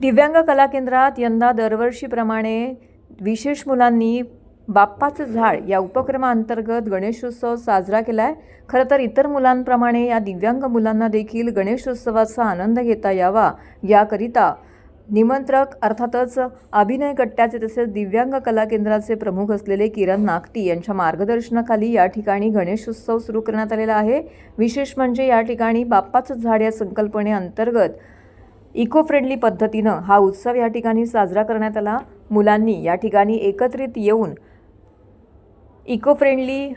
दिव्यांग कला केंद्रात यंदा दरवर्षीप्रमाणे विशेष मुलांनी बाप्पाचं झाड या उपक्रमाअंतर्गत गणेशोत्सव साजरा केलाय। खरं तर इतर मुलांप्रमाणे या दिव्यांग मुलांना देखील गणेशोत्सवाचा आनंद घेता यावा याकरिता निमंत्रक अर्थातच अभिनय गट्ट्याचे तसेच दिव्यांग कला केंद्राचे प्रमुख असलेले किरण नागती यांच्या मार्गदर्शनाखाली या ठिकाणी गणेशोत्सव सुरू करण्यात आलेला आहे। विशेष म्हणजे या ठिकाणी बाप्पाचं झाड या संकल्पनेअंतर्गत इको फ्रेंडली पद्धतीनं हा उत्सव या ठिकाणी साजरा करण्यात आला। मुलांनी या ठिकाणी एकत्रित येऊन इको फ्रेंडली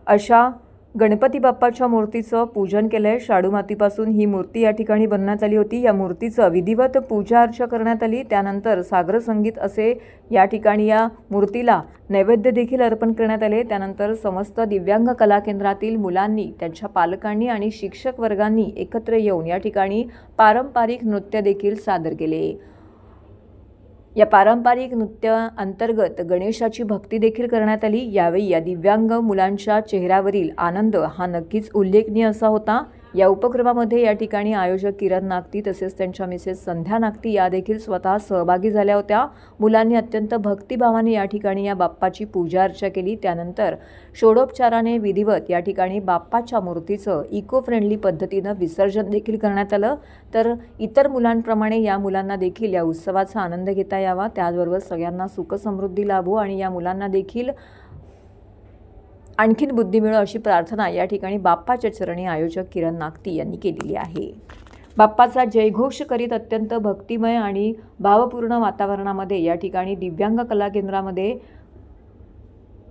अशा गणपती बाप्पाच्या मूर्तीचं पूजन केलंय। शाडू मातीपासून ही मूर्ती या ठिकाणी बनवण्यात आली होती। या मूर्तीचं विधिवत पूजा अर्चा करण्यात आली। त्यानंतर सागर संगीत असे या ठिकाणी या मूर्तीला नैवेद्य देखील अर्पण करण्यात आले। त्यानंतर समस्त दिव्यांग कला केंद्रातील मुलांनी त्यांच्या पालकांनी आणि शिक्षक वर्गांनी एकत्र येऊन या ठिकाणी पारंपरिक नृत्य देखील सादर केले। या पारंपरिक नृत्य अंतर्गत गणेशाची भक्ती देखील करण्यात आली। यावेळी या दिव्यांग मुलांच्या चेहऱ्यावरील आनंद हा नक्कीच उल्लेखनीय असा होता। या उपक्रमामध्ये या ठिकाणी आयोजक किरण नागती तसेच त्यांच्या मिसेस संध्या नागती या देखील स्वतः सहभागी झाल्या होत्या। मुलांनी अत्यंत भक्तिभावाने या ठिकाणी या बाप्पाची पूजा अर्चा केली। त्यानंतर षोडोपचाराने विधिवत या ठिकाणी बाप्पाच्या मूर्तीचं इको फ्रेंडली पद्धतीनं विसर्जन देखील करण्यात आलं। तर इतर मुलांप्रमाणे या मुलांना देखील या उत्सवाचा आनंद घेता यावा, त्याचबरोबर सगळ्यांना सुख समृद्धी लाभो आणि या मुलांना देखील आणखीन बुद्धी मिळो अशी प्रार्थना या ठिकाणी बाप्पाच्या चरणी आयोजक किरण नागती यांनी केलेली आहे। बाप्पाचा जयघोष करीत अत्यंत भक्तिमय आणि भावपूर्ण वातावरणामध्ये या ठिकाणी दिव्यांग कला केंद्रामध्ये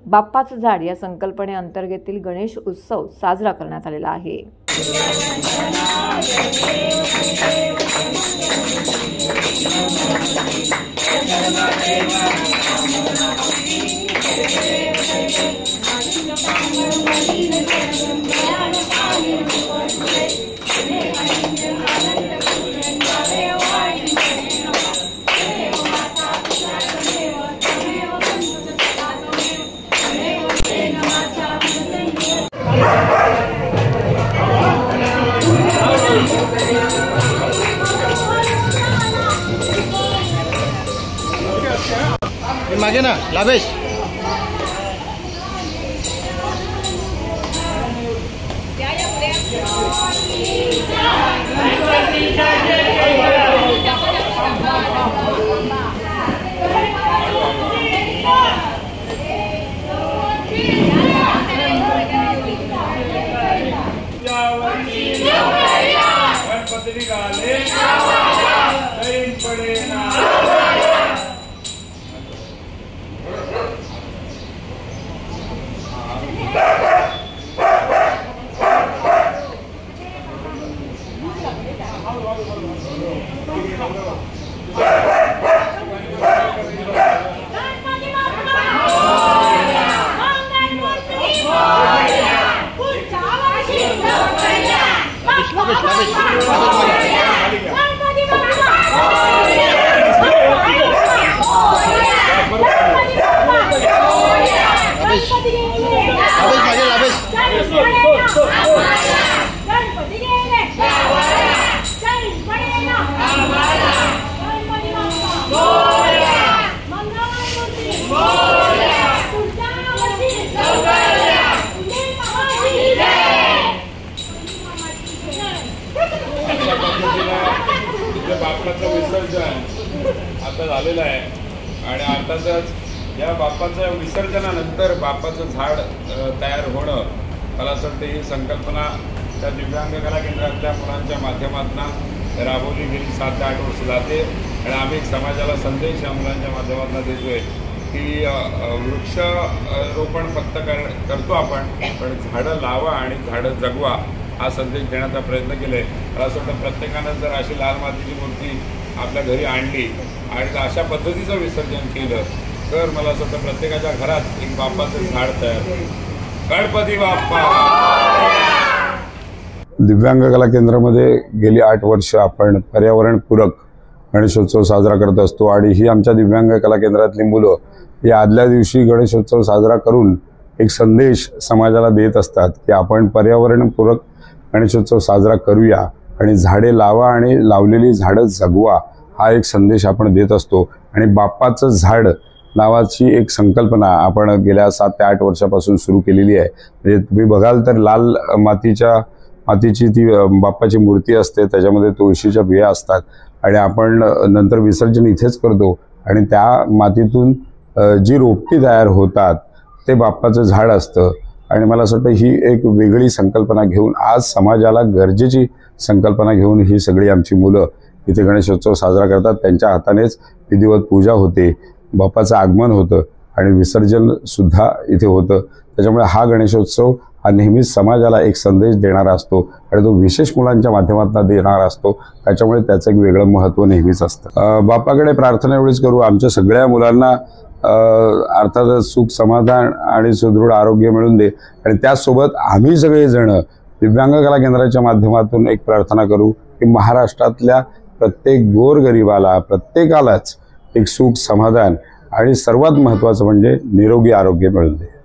बाप्पाचं झाड या संकल्पनेअंतर्गतील गणेश उत्सव साजरा करण्यात आलेला आहे। मागे ना लाभेश बाप्पाचं विसर्जन आता झालेलं आहे आणि अर्थातच या बाप्पाच्या विसर्जनानंतर बाप्पाचं झाड तयार होणं मला असं वाटतं ही संकल्पना त्या दिव्यांग कला केंद्रातल्या मुलांच्या माध्यमातून राबवली गेली 7 ते 8 वर्ष जाते आणि आम्ही समाजाला संदेश या मुलांच्या माध्यमातून देतोय की वृक्षारोपण फक्त करतो आपण, पण झाडं लावा आणि झाडं जगवा हा संदेश देण्याचा प्रयत्न केलाय। मला असं वाटतं प्रत्येकानं जर अशी लाल मातीची मूर्ती आपल्या घरी आणली आणि अशा पद्धतीचं विसर्जन केलं तर मला असं वाटतं प्रत्येकाच्या घरात एक बाप्पाचं झाड तयार होईल। गणपती बाप्पा। दिव्यांग कला केंद्रामध्ये गेली 8 वर्ष आपण पर्यावरणपूरक गणेशोत्सव साजरा करत असतो आणि ही आमच्या दिव्यांग कला केंद्रातली मुलं या आदल्या दिवशी गणेशोत्सव साजरा करून एक संदेश समाजाला देत असतात की आपण पर्यावरणपूरक गणेशोत्सव साजरा करूया आणि झाडे लावा आणि लावलेली झाडं जगवा हा एक संदेश आपण देत असतो. आणि बाप्पाचं झाड नावाची एक संकल्पना आपण गेल्या 7 ते 8 वर्षापासून सुरू केलेली आहे. म्हणजे तुम्ही बघाल तर लाल मातीची ती बाप्पाची मूर्ती असते, त्याच्यामध्ये तुळशीच्या बिया असतात आणि आपण नंतर विसर्जन इथेच करतो आणि त्या मातीतून जी रोपटी तयार होतात ते बाप्पाचं झाड असतं. आणि मला असं वाटतं ही एक वेगळी संकल्पना घेऊन, आज समाजाला गरजेची संकल्पना घेऊन ही सगळी आमची मुलं इथे गणेशोत्सव साजरा करतात. त्यांच्या हातानेच विधिवत पूजा होते, बाप्पाचं आगमन होतं आणि विसर्जनसुद्धा इथे होतं. त्याच्यामुळे हा गणेशोत्सव हा नेहमीच समाजाला एक संदेश देणारा असतो आणि तो विशेष मुलांच्या माध्यमातून देणारा असतो. त्याच्यामुळे त्याचं एक वेगळं महत्त्व नेहमीच असतं. बाप्पाकडे प्रार्थना एवढीच करू, आमच्या सगळ्या मुलांना अर्थातच सुख समाधान आणि सुदृढ आरोग्य मिळून दे. आणि त्याचसोबत आम्ही सगळेजण दिव्यांग कला केंद्राच्या माध्यमातून एक प्रार्थना करू की महाराष्ट्रातल्या प्रत्येक गोरगरिबाला, प्रत्येकालाच एक सुख समाधान आणि सर्वात महत्त्वाचं म्हणजे निरोगी आरोग्य मिळून दे.